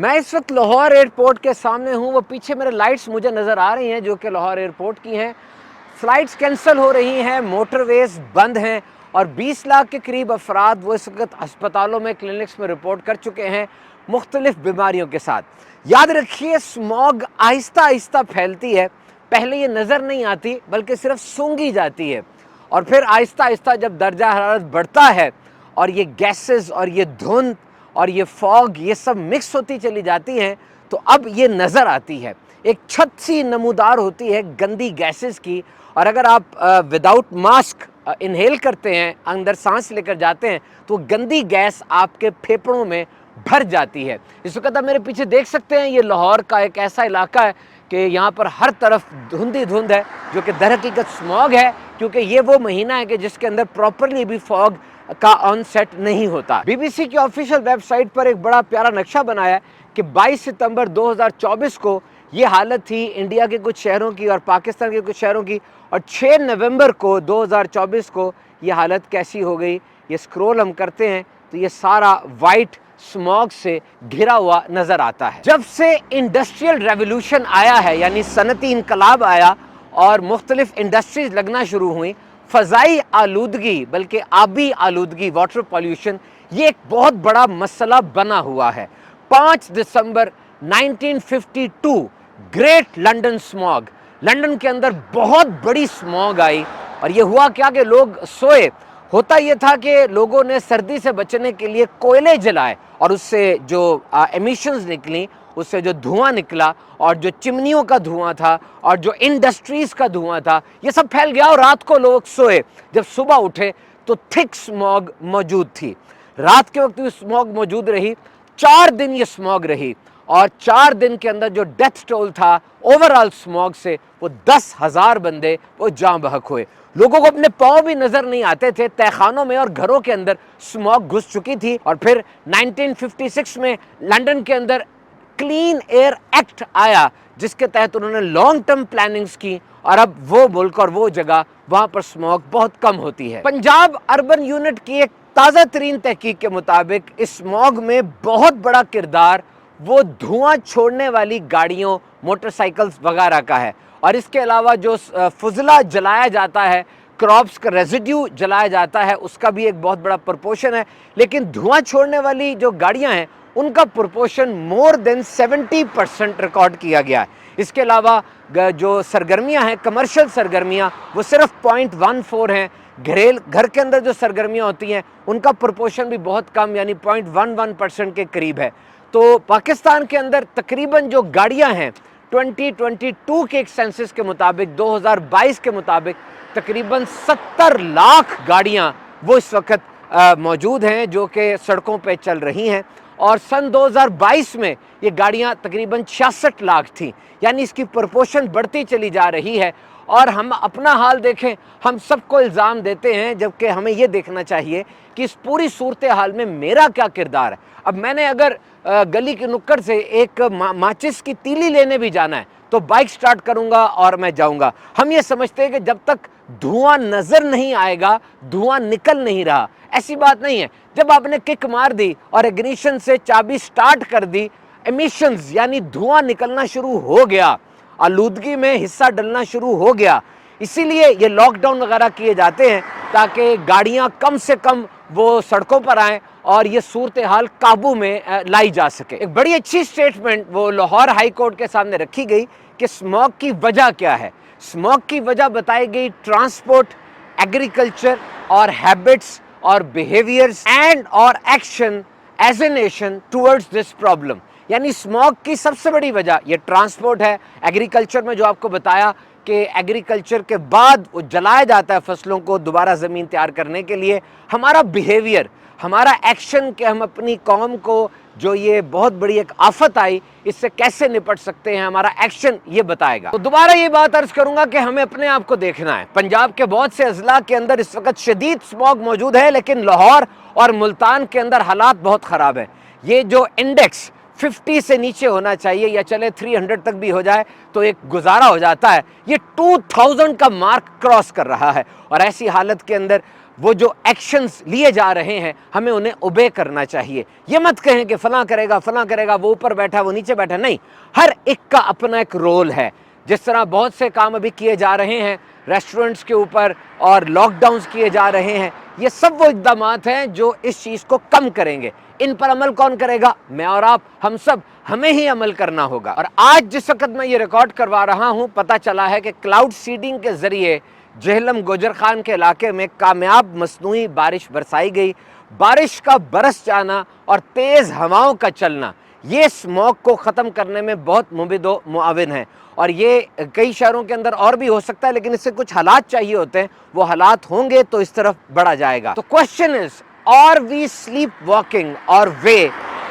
میں اس وقت لاہور ایئرپورٹ کے سامنے ہوں. وہ پیچھے میرے لائٹس مجھے نظر آ رہی ہیں جو کہ لاہور ایئرپورٹ کی ہیں. فلائٹس کینسل ہو رہی ہیں, موٹر ویز بند ہیں اور 20 لاکھ کے قریب افراد وہ اس وقت ہسپتالوں میں, کلینکس میں رپورٹ کر چکے ہیں مختلف بیماریوں کے ساتھ. یاد رکھیے اسموگ آہستہ آہستہ پھیلتی ہے. پہلے یہ نظر نہیں آتی بلکہ صرف سونگھی جاتی ہے, اور پھر آہستہ آہستہ جب درجہ حرارت بڑھتا ہے اور یہ گیسز اور یہ دھند اور یہ فوگ یہ سب مکس ہوتی چلی جاتی ہیں تو اب یہ نظر آتی ہے. ایک چھت سی نمودار ہوتی ہے گندی گیسز کی, اور اگر آپ وداؤٹ ماسک انہیل کرتے ہیں, اندر سانس لے کر جاتے ہیں, تو گندی گیس آپ کے پھیپھڑوں میں بھر جاتی ہے. اس وقت آپ میرے پیچھے دیکھ سکتے ہیں یہ لاہور کا ایک ایسا علاقہ ہے کہ یہاں پر ہر طرف دھندی دھند ہے, جو کہ در حقیقت اسموگ ہے, کیونکہ یہ وہ مہینہ ہے کہ جس کے اندر پراپرلی بھی فوگ کا آن سیٹ نہیں ہوتا. بی بی سی کی آفیشیل ویب سائٹ پر ایک بڑا پیارا نقشہ بنایا ہے کہ 22 ستمبر 2024 کو یہ حالت تھی انڈیا کے کچھ شہروں کی اور پاکستان کے کچھ شہروں کی, اور 6 نومبر کو 2024 کو یہ حالت کیسی ہو گئی. یہ سکرول ہم کرتے ہیں تو یہ سارا وائٹ اسموگ سے گھرا ہوا نظر آتا ہے. جب سے انڈسٹریل ریولوشن آیا ہے, یعنی صنعتی انقلاب آیا اور مختلف انڈسٹریز لگنا شروع ہوئیں, فضائی آلودگی بلکہ آبی آلودگی, واٹر پولیوشن, یہ ایک بہت بڑا مسئلہ بنا ہوا ہے. 5 دسمبر 1952 گریٹ لنڈن اسموگ, لنڈن کے اندر بہت بڑی اسموگ آئی, اور یہ ہوا کیا کہ لوگ سوئے. ہوتا یہ تھا کہ لوگوں نے سردی سے بچنے کے لیے کوئلے جلائے, اور اس سے جو ایمیشنز نکلیں, اس سے جو دھواں نکلا, اور جو چمنیوں کا دھواں تھا اور جو انڈسٹریز کا دھواں تھا, یہ سب پھیل گیا اور رات کو لوگ سوئے. جب صبح اٹھے تو تھک اسموگ موجود تھی. رات کے وقت بھی اسموگ موجود رہی, 4 دن یہ اسموگ رہی, اور 4 دن کے اندر جو ڈیتھ ٹول تھا اوورال اسموگ سے وہ 10,000 بندے وہ جاں بحق ہوئے. لوگوں کو اپنے پاؤں بھی نظر نہیں آتے تھے, تہخانوں میں اور گھروں کے اندر اسموگ گھس چکی تھی. اور پھر 1956 میں لنڈن کے اندر کلین ایئر ایکٹ آیا, جس کے تحت انہوں نے لانگ ٹرم پلاننگز کی, اور اب وہ ملک اور وہ جگہ وہاں پر اسموگ بہت کم ہوتی ہے. پنجاب اربن یونٹ کی ایک تازہ ترین تحقیق کے مطابق اسموگ میں بہت بڑا کردار وہ دھواں چھوڑنے والی گاڑیوں, موٹر سائیکلز وغیرہ کا ہے, اور اس کے علاوہ جو فضلہ جلایا جاتا ہے, کراپس کا ریزیڈیو جلایا جاتا ہے, اس کا بھی ایک بہت بڑا پرپورشن ہے. لیکن دھواں چھوڑنے والی جو گاڑیاں ہیں ان کا پرپورشن مور دین 70% ریکارڈ کیا گیا ہے. اس کے علاوہ جو سرگرمیاں ہیں, کمرشل سرگرمیاں, وہ صرف 0.14 ہیں. گھر کے اندر جو سرگرمیاں ہوتی ہیں ان کا پرپورشن بھی بہت کم, یعنی 0.11% کے قریب ہے. تو پاکستان کے اندر تقریباً جو گاڑیاں ہیں 2022 کے ایک سینسس کے مطابق, 2022 کے مطابق تقریباً 70 لاکھ گاڑیاں وہ اس وقت موجود ہیں جو کہ سڑکوں پہ چل رہی ہیں, اور سن 2022 میں یہ گاڑیاں تقریباً 66 لاکھ تھیں. یعنی اس کی پرپورشن بڑھتی چلی جا رہی ہے. اور ہم اپنا حال دیکھیں, ہم سب کو الزام دیتے ہیں, جبکہ ہمیں یہ دیکھنا چاہیے کہ اس پوری صورتحال میں میرا کیا کردار ہے. اب میں نے اگر گلی کے نکڑ سے ایک ماچس کی تیلی لینے بھی جانا ہے تو بائک سٹارٹ کروں گا اور میں جاؤں گا. ہم یہ سمجھتے ہیں کہ جب تک دھواں نظر نہیں آئے گا دھواں نکل نہیں رہا. ایسی بات نہیں ہے. جب آپ نے کک مار دی اور اگنیشن سے چابی سٹارٹ کر دی, ایمیشنز یعنی دھواں نکلنا شروع ہو گیا, آلودگی میں حصہ ڈلنا شروع ہو گیا. اسی لیے یہ لاک ڈاؤن وغیرہ کیے جاتے ہیں تاکہ گاڑیاں کم سے کم وہ سڑکوں پر آئیں اور یہ صورتحال قابو میں لائی جا سکے. ایک بڑی اچھی سٹیٹمنٹ وہ لاہور ہائی کورٹ کے سامنے رکھی گئی کہ اسموگ کی وجہ کیا ہے. اسموگ کی وجہ بتائی گئی ٹرانسپورٹ, ایگریکلچر اور ہیبٹس اور بیہیویئرز اینڈ اور action as a nation towards this problem. یعنی اسموگ کی سب سے بڑی وجہ یہ ٹرانسپورٹ ہے. ایگریکلچر میں جو آپ کو بتایا کہ ایگریکلچر کے بعد وہ جلایا جاتا ہے فصلوں کو دوبارہ زمین تیار کرنے کے لیے. ہمارا بیہیویئر, ہمارا ایکشن کہ ہم اپنی قوم کو جو یہ بہت بڑی ایک آفت آئی اس سے کیسے نپٹ سکتے ہیں, ہمارا ایکشن یہ بتائے گا. تو دوبارہ یہ بات عرض کروں گا کہ ہمیں اپنے آپ کو دیکھنا ہے. پنجاب کے بہت سے اضلاع کے اندر اس وقت شدید اسموگ موجود ہے, لیکن لاہور اور ملتان کے اندر حالات بہت خراب ہیں. یہ جو انڈیکس 50 سے نیچے ہونا چاہیے, یا چلے 300 تک بھی ہو جائے تو ایک گزارا ہو جاتا ہے, یہ 2000 کا مارک کراس کر رہا ہے. اور ایسی حالت کے اندر وہ جو ایکشنز لیے جا رہے ہیں ہمیں انہیں اوبے کرنا چاہیے. یہ مت کہیں کہ فلاں کرے گا, وہ اوپر بیٹھا وہ نیچے بیٹھا. نہیں, ہر ایک کا اپنا ایک رول ہے. جس طرح بہت سے کام ابھی کیے جا رہے ہیں ریسٹورنٹس کے اوپر اور لاک ڈاؤنز کیے جا رہے ہیں, یہ سب وہ اقدامات ہیں جو اس چیز کو کم کریں گے. ان پر عمل کون کرے گا؟ میں اور آپ, ہم سب, ہمیں ہی عمل کرنا ہوگا. اور آج جس وقت میں یہ ریکارڈ کروا رہا ہوں پتہ چلا ہے کہ کلاؤڈ سیڈنگ کے ذریعے جہلم گوجر خان کے علاقے میں کامیاب مصنوعی بارش برسائی گئی. بارش کا برس جانا اور تیز ہواؤں کا چلنا یہ اسموگ کو ختم کرنے میں بہت مفید و معاون ہے. اور یہ کئی شہروں کے اندر اور بھی ہو سکتا ہے, لیکن اس سے کچھ حالات چاہیے ہوتے ہیں, وہ حالات ہوں گے تو اس طرف بڑھا جائے گا. تو question is, are we sleepwalking our way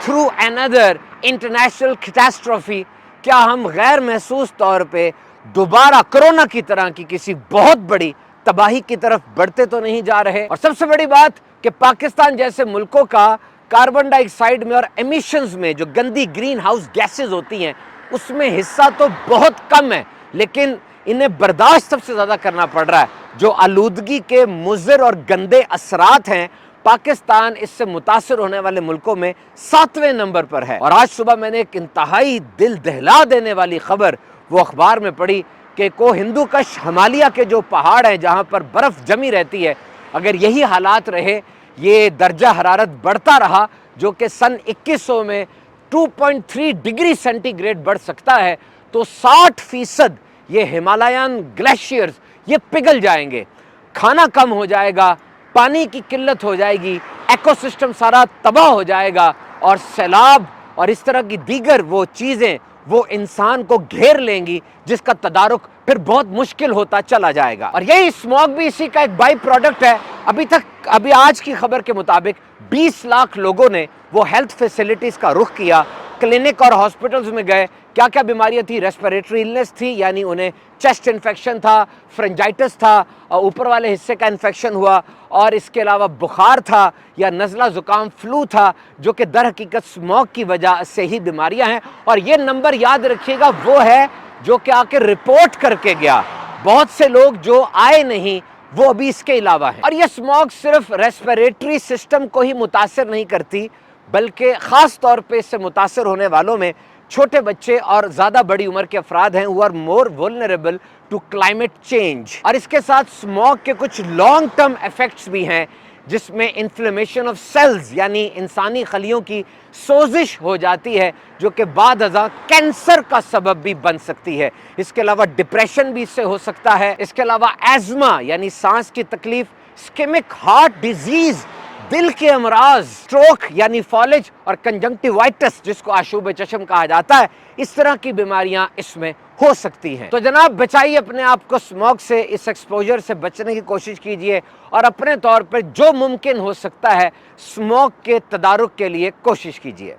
through another international catastrophe؟ کیا ہم غیر محسوس طور پہ دوبارہ کرونا کی طرح کی کسی بہت بڑی تباہی کی طرف بڑھتے تو نہیں جا رہے؟ اور سب سے بڑی بات کہ پاکستان جیسے ملکوں کا کاربن ڈائی آکسائیڈ میں اور ایمیشنز میں جو گندی گرین ہاؤس گیسز ہوتی ہیں اس میں حصہ تو بہت کم ہے, لیکن انہیں برداشت سب سے زیادہ کرنا پڑ رہا ہے. جو آلودگی کے مضر اور گندے اثرات ہیں, پاکستان اس سے متاثر ہونے والے ملکوں میں 7ویں نمبر پر ہے. اور آج صبح میں نے ایک انتہائی دل دہلا دینے والی خبر وہ اخبار میں پڑھی کہ ہندو کش ہمالیہ کے جو پہاڑ ہیں جہاں پر برف جمی رہتی ہے, اگر یہی حالات رہے, یہ درجہ حرارت بڑھتا رہا جو کہ سن 2100 میں 2.3 ڈگری سینٹی گریڈ بڑھ سکتا ہے, تو 60% یہ ہمالیان گلیشیئرز یہ پگھل جائیں گے. کھانا کم ہو جائے گا, پانی کی قلت ہو جائے گی, ایکو سسٹم سارا تباہ ہو جائے گا, اور سیلاب اور اس طرح کی دیگر وہ چیزیں وہ انسان کو گھیر لیں گی جس کا تدارک پھر بہت مشکل ہوتا چلا جائے گا. اور یہی اسموگ بھی اسی کا ایک بائی پروڈکٹ ہے. ابھی آج کی خبر کے مطابق 20 لاکھ لوگوں نے وہ ہیلتھ فیسلٹیز کا رخ کیا, کلینک اور ہاسپٹلز میں گئے. کیا کیا بیماریاں تھی؟ ریسپیریٹری النس تھی, یعنی انہیں چیسٹ انفیکشن تھا, فرنجائٹس تھا, اوپر والے حصے کا انفیکشن ہوا, اور اس کے علاوہ بخار تھا یا نزلہ زکام فلو تھا, جو کہ در حقیقت اسموگ کی وجہ سے ہی بیماریاں ہیں. اور یہ نمبر یاد رکھیے گا وہ ہے جو کہ آ کے رپورٹ کر کے گیا. بہت سے لوگ جو آئے نہیں وہ ابھی اس کے علاوہ ہیں. اور یہ اسموگ صرف ریسپیریٹری سسٹم کو ہی متاثر نہیں کرتی, بلکہ خاص طور پہ اس سے متاثر ہونے والوں میں چھوٹے بچے اور زیادہ بڑی عمر کے افراد ہیں, who are more vulnerable to climate change. اور اس کے ساتھ اسموگ کے کچھ لانگ ٹرم ایفیکٹس بھی ہیں, جس میں انفلیمیشن آف سیلز یعنی انسانی خلیوں کی سوزش ہو جاتی ہے, جو کہ بعد ازاں کینسر کا سبب بھی بن سکتی ہے. اس کے علاوہ ڈپریشن بھی اس سے ہو سکتا ہے. اس کے علاوہ ایزما یعنی سانس کی تکلیف, اسکیمک ہارٹ ڈیزیز, دل کے امراض, سٹروک یعنی فالج, اور کنجنکٹیوائٹس جس کو آشوب چشم کہا جاتا ہے, اس طرح کی بیماریاں اس میں ہو سکتی ہیں. تو جناب بچائیے اپنے آپ کو اسموگ سے, اس ایکسپوجر سے بچنے کی کوشش کیجئے, اور اپنے طور پر جو ممکن ہو سکتا ہے اسموگ کے تدارک کے لیے کوشش کیجئے.